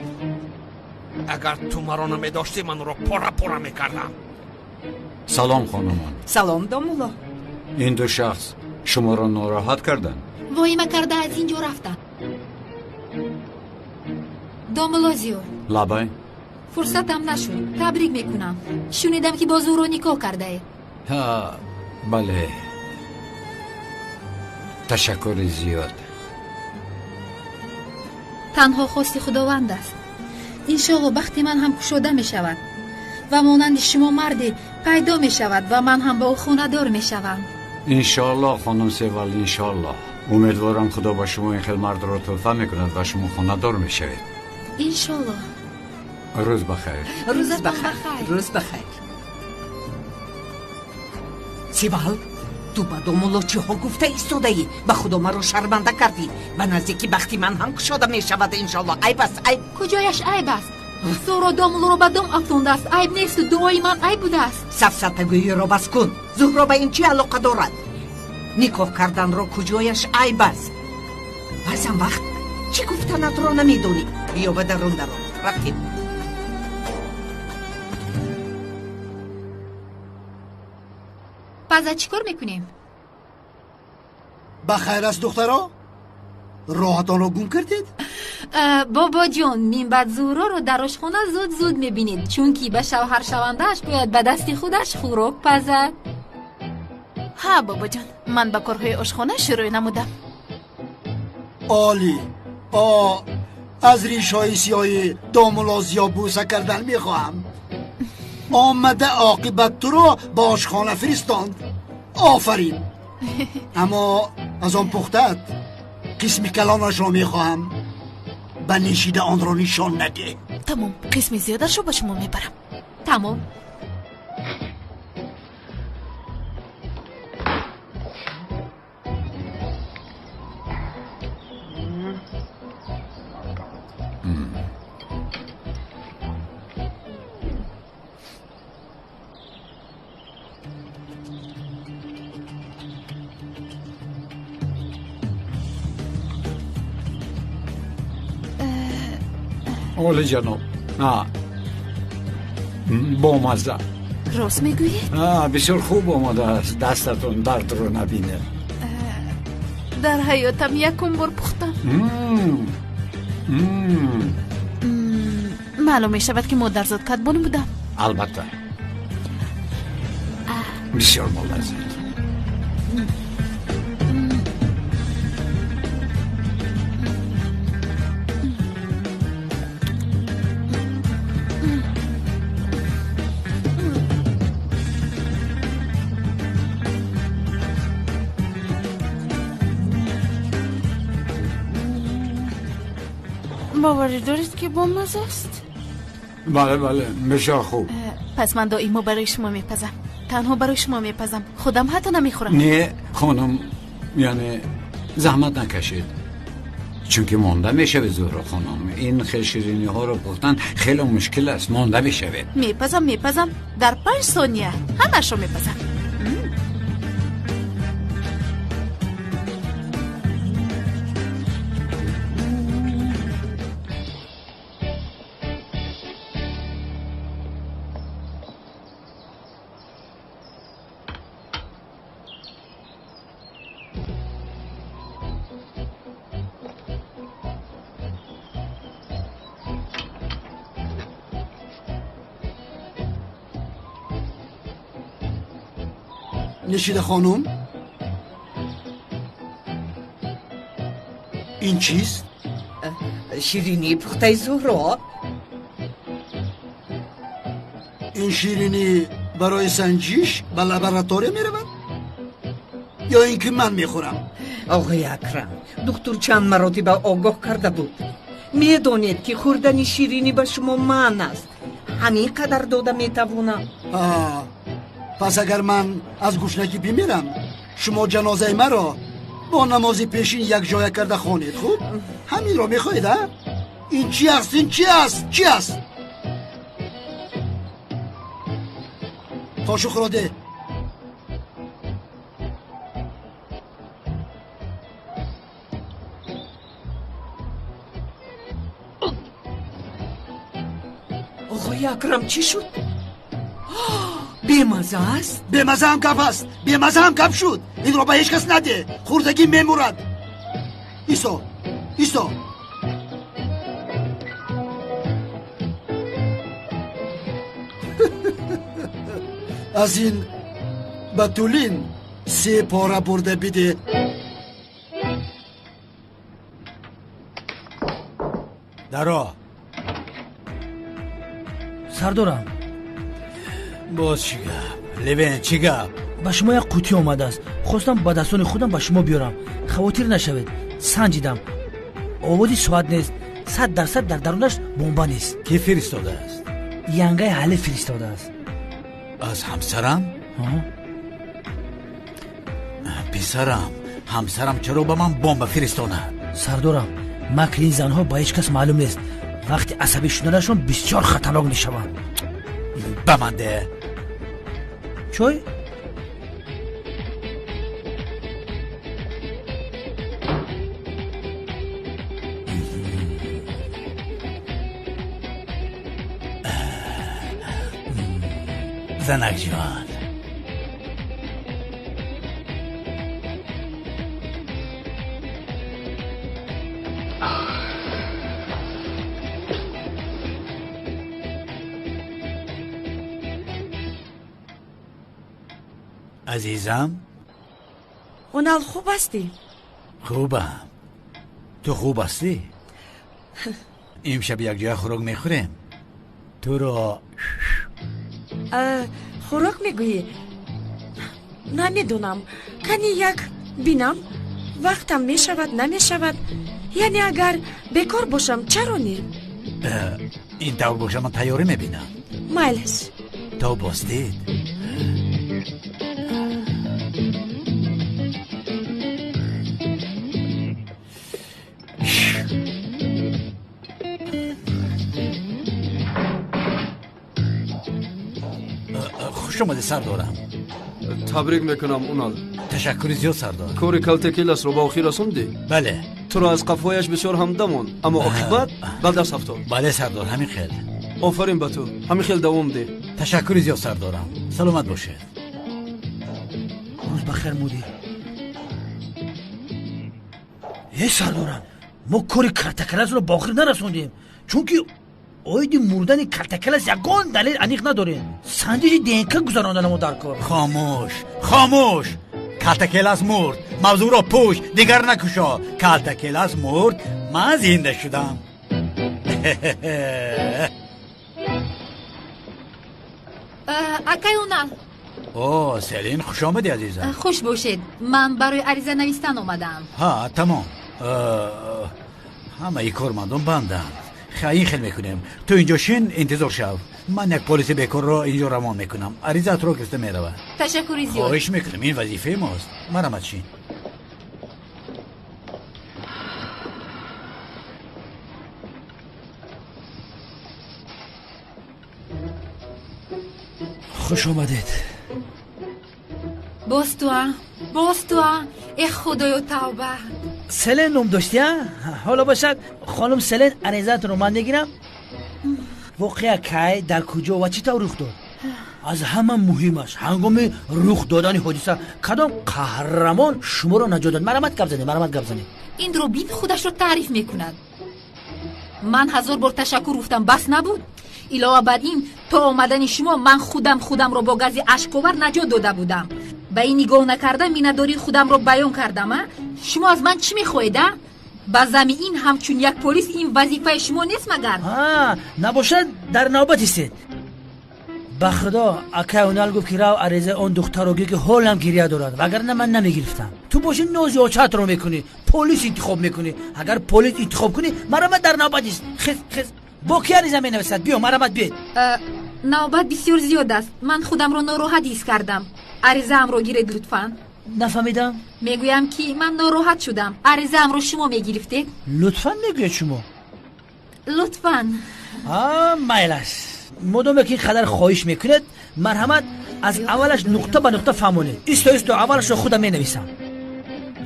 агар ту маро намедошти манро пора пора мекардам. салом хонумон. салом домуло. ин ду шахс шуморо нороҳат карданд? воҳима карда аз инҷо рафтам. домулозиё лабай фурсатам нашуд. табрик мекунам. шунидам ки бо зӯро никоҳ кардаед. ҳа бале ташаккури зиёд. танҳо хости худованд аст. иншоалло бахти ман ҳам кушода мешавад ва монанди шумо марде пайдо мешавад ва ман ҳам ба ӯ хонадор мешавам. иншоаллоҳ хонум севал, иншоаллоҳ. умедворам худо ба шумо ин хел мардро тӯҳфа мекунад ва шумо хонадор мешавед. иншоаллоҳ. рӯз бахайр. рӯз бахайр. рӯз бахайр. сивал ту ба домуло чиҳо гуфта истодаӣ? ба худо маро шарманда кардӣ. ба наздики бахти ман ҳам кушода мешавад иншоаллоҳ. айб аст айб. куҷояш айб аст? зӯро домулро ба дом афтондааст. айб несту, дуои ман айб будааст. сафсатагӯиро бас кун. зӯҳро ба ин чӣ алоқа дорад? никоҳ карданро куҷояш айб аст. баъзан вақт чӣ гуфтанатро намедонӣ. биё ба дарун даро рафтем. паза чӣ кор мекунем? ба хайр аст духтаро? роҳатонро гум кардед? бобоҷон, минбаъд зӯҳроро дар ошхона зуд зуд мебинед, чунки ба шавҳаршавандааш бояд ба дасти худаш хӯрок пазад. ҳа бобоҷон, ман ба корҳои ошхона шурӯъ намудам. оли аз ришҳои сиёҳи домулозиё буса кардан мехоҳам. омада оқибат туро ба ошхона фиристонд. офарин. аммо аз он пухтат қисми калонашро мехоҳам. ба нишида онро нишон наде. тамом, қисми зиёдашро ба шумо мебарам. тамом. اولی جناب. بامزه. راست میگویید؟ بسیار خوب آمده است. دستتون درد رو نبینه. در حیاتم یکم بار پختم. معلوم می شود که مادر زاد کدبانی بودم. البته. بسیار ملزز. باوری دارید که بامزه است؟ بله بله بسیار خوب. پس من دائما برای شما میپزم، تنها برای شما میپزم، خودم حتی نمیخورم. نه خانم، یعنی زحمت نکشید، چون که مانده میشه به زهرا خانم. این خیلی شیرینی ها رو پختن خیلی مشکل است، مانده میشه. میپزم در 5 ثانیه همش رو میپزم. نشیده خانم، این چیست؟ شیرینی پخته زهرا. این شیرینی برای سنجش به لابراتوری میرود یا اینکه من میخورم؟ آقای اکرم، دکتر چند مراتب آگاه کرده بود. میدونید که خوردن شیرینی به شما من است، همین قدر داده میتوانم. پس اگر من از گوشنکی بمیرم، شما جنازه مرا با نماز پیشین یک جای کرده خوانید. خوب همین رو میخواید؟ این چی است؟ این چی است؟ چی است؟ قاشق را ده. آقای اکرم چی شد؟ بیمزه است؟ بیمزه هم کف است، بیمزه هم کف شد. این رو به هیچ کس نده، خوردگی میمورد. ایسا از این بطولین 3 پاره برده بده. درا سردارم، باز چی گپ؟ لوین چی گپ؟ با شما یک قوطی آمده است، خواستم با دستان خودم با شما بیارم. خواطر نشوید، سنجیدم، آوازی سواد نیست، 100% در درونش بمب نیست. کی فرستاده است؟ ینگای حل فرستاده است. از همسرم؟ پسرم، همسرم چرا با من بمب فرستاند؟ سردارم، مکر این زنها با هیچ کس معلوم نیست، وقتی عصبی شدنشون بسیار خطرناک میشوند. بمانده چوی؟ زنک جان، عزیزم، اونال خوب هستی؟ خوبم. تو خوب هستی؟ امشب یک جای خوراک میخوریم. تو را خوراک میگویی؟ نمیدونم، کنی یک بینم وقتم میشود نمیشود، یعنی اگر بکار باشم چرا نی؟ این طور باشه من تیاری میبینم. مایلش تو باستید. خوش اومده سردارم. تبریک میکنم اونال. تشکر زیاد سردار. کار کلتکیلس رو با آخیر رسوندی؟ بله. تو را از قفایش بسیار همدمون، اما عاقبت به دست افتاد. بله سردار، همین خیلی. آفرین به تو، همین خیلی دوام ده. تشکر زیاد سردارم. سلامت باشه. روز بخیر مدیر. سردارم، ما کاری کلتکیلس رو با آخیر نرسوندیم، چون که اویدی مردن کلتکیلس یگان دلیل انیق نداره. سنجش دینکه گذراندن ما در کار. خاموش. کلتکیلس مرد، موضوع را پوش، دیگر نکشا. کلتکیلس مرد، من زنده شدم. اکای اونال. اوه سلین، خوش آمدی عزیزم. خوش باشید، من برای عریضه نویستن اومدم. ها تمام. همه کارمندان بندند. خیلی خیلی میکنیم. تو اینجا شین انتظار شو. من یک پلیس بیکار را اینجا روان میکنم. عریضت رو گرفته میروه. تشکری زیاد. خواهش میکنم، این وظیفه ماست. مرحمت شین. خوش آمدید. باز تو ای خدایا توبه. سلن نام داشتی؟ حالا باشد خانم سلن عریضت رو من میگیرم. واقعا کی در کجا و چطور رخ داد؟ از همه مهمش هنگام رخ دادن حادثه کدام قهرمان شما رو نجات داد؟ مرحمت گپ زنید. این دروبین خودش رو تعریف میکند. من 1000 بار تشکر گفتم بس نبود. علاوه بر این تا آمدن شما من خودم رو با گازی اشک‌آور نجات داده بودم. به این نگاه نکردم مینداری خودم رو بیان کردم. شما از من چی میخواهید؟ با زمین همچون یک پلیس این وظیفه شما نیست مگر؟ نباشد در نوبت استید. بخدا اکا اونال گفت که راو عریضه اون دختر رو که حالم گریه دارد وگرنه من نمیگرفتم. تو باشی نوزیاچت رو میکنی، پلیس انتخاب میکنی. اگر پلیس انتخاب کنی مرحمت در نوبت است. خز با کی عریضه مینویسد؟ بیا مرحمت بید. نوبت بسیار زیاد است. من خودم رو ناراحت حس کردم. عریضه ام رو گیرید لطفاً. نفهمیدم. میگویم که من ناراحت شدم. عریضه ام رو شما میگرفتید؟ لطفاً میگوید شما. لطفاً. مایلش. مدام که این قدر خواهش میکنید مرحمت از اولش نقطه به نقطه فهمونید. ایستو اولش رو خودم مینویسم.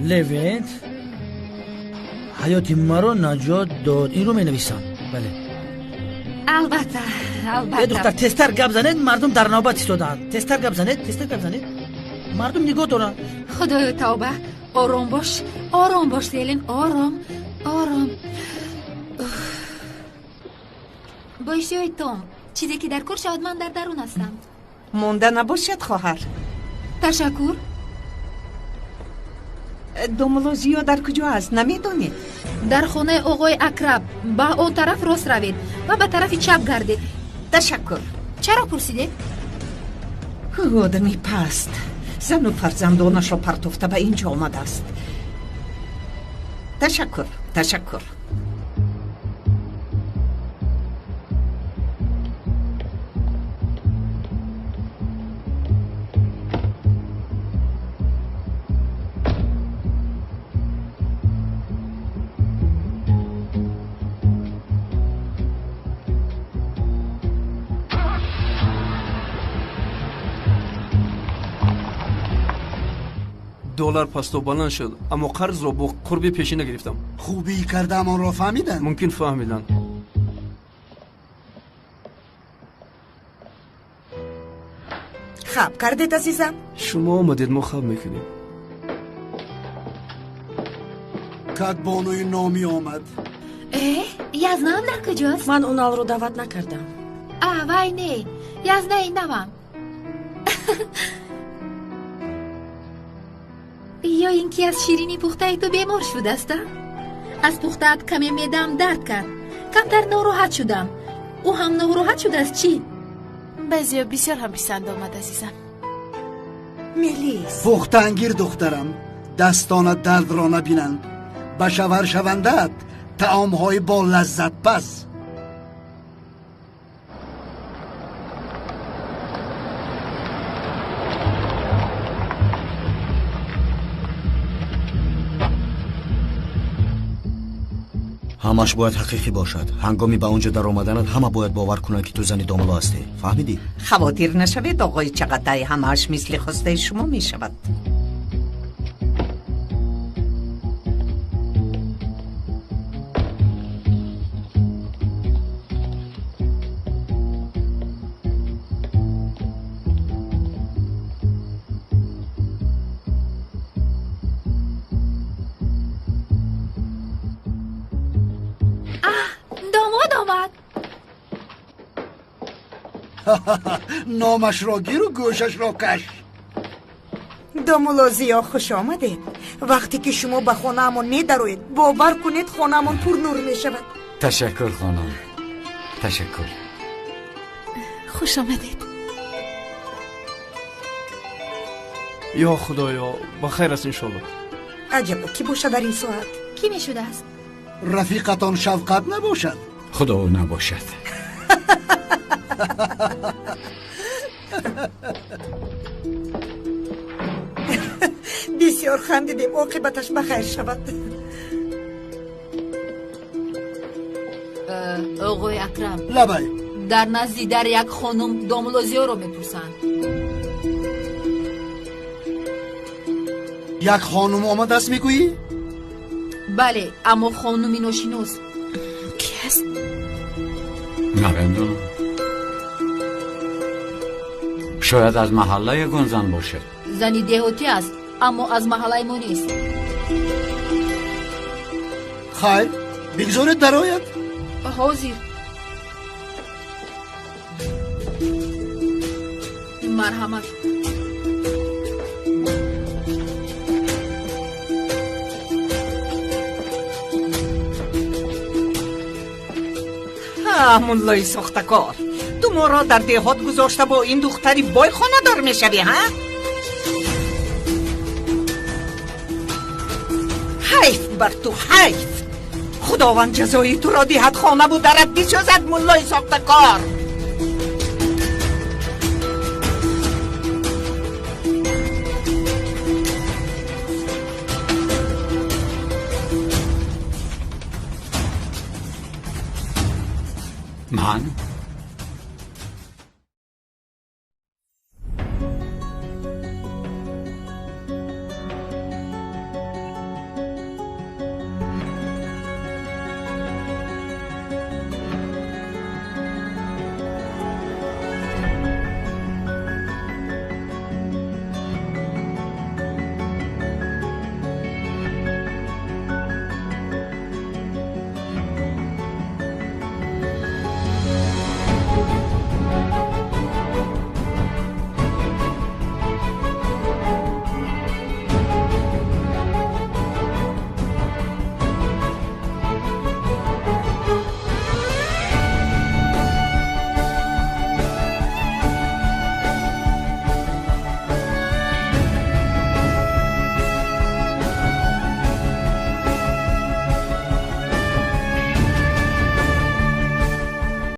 لیوینت حیات مرا نجات داد. این رو مینویسم. بله. البته. یه دختر تستر گپ زنید مردم در نوبت ایستادند. تستر گپ زنید مردم نگاه دارن. خدایا توبه. آرام باش سیلین. آرام. باشی توم. چیزی که در کار شود من در درون هستم. مونده نباشد خواهر. تشکر. دومولوژیو در کجا است نمیدونید؟ در خانه آقای اکرم. با اون طرف راست روید و به طرف چپ گردید. تشکر. چرا پرسیده؟ آدمی پست زن و فرزندانش را پرتفته به اینجا آمده است. تشکر. دلار پست و بلند شد اما قرض رو با قربی پیشی نگرفتم. خوبی کردم آن را فهمیدن؟ ممکن فهمیدن. خواب کردید عزیزم؟ شما آمدید ما خواب میکنیم. کدبانوی نامی آمد. یزنه هم در کجاست؟ من اونال رو دعوت نکردم. وای نه یزنه این نوام. یا اینکه از شیرینی پخته تو بیمار شده است؟ از پخته‌ات کمی معده‌ام درد کرد. کمتر ناراحت شدم. او هم ناراحت شده است. چی؟ بعضیا بسیار هم پسند آمد عزیزم. میلیس پخته انگیر دخترم دستانت درد را نبینند. به شور شوندت طعام‌های با لذت پس. همش باید حقیقی باشد. هنگامی به اونجا در آمدنت همه باید باور کنند که تو زنی داملا هستی. فهمیدی؟ خواطر نشوید آقای چقدر همش مثل خواسته شما می شود. نامش را گیر و گوشش را کش. دومولوزیا خوش آمدید. وقتی که شما به خانه‌مون می‌دروید باور کنید خانه‌مون پر نور می‌شود. تشکر خانم. تشکر. خوش آمدید. یا خدایا بخیر است انشالله. عجبا کی باشه در این ساعت؟ کی میشده است؟ رفیقتان شفقت نباشد؟ خدا او نباشد. بسیار خندیدیم، عاقبتش بخیر شود. آقای اکرم لبای در نزدی در یک خانم داملوزیو رو میپرسند. یک خانم آمده است میگویی؟ بله، اما خانومی ناشناس. کی است؟ نمیدونم. شاید از محله گنزن باشه. زنی دهاتی است اما از محله ما نیست. خیر بگذارید درآید. حاضر. مرحمت. مولای ساختکار، تو ما را در دهات گذاشته با این دختری بای خانه دار میشوی ها؟ حیف بر تو، حیف. خداوند جزایی تو را دهت خانه بود درت بسازد مولای ساختکار. من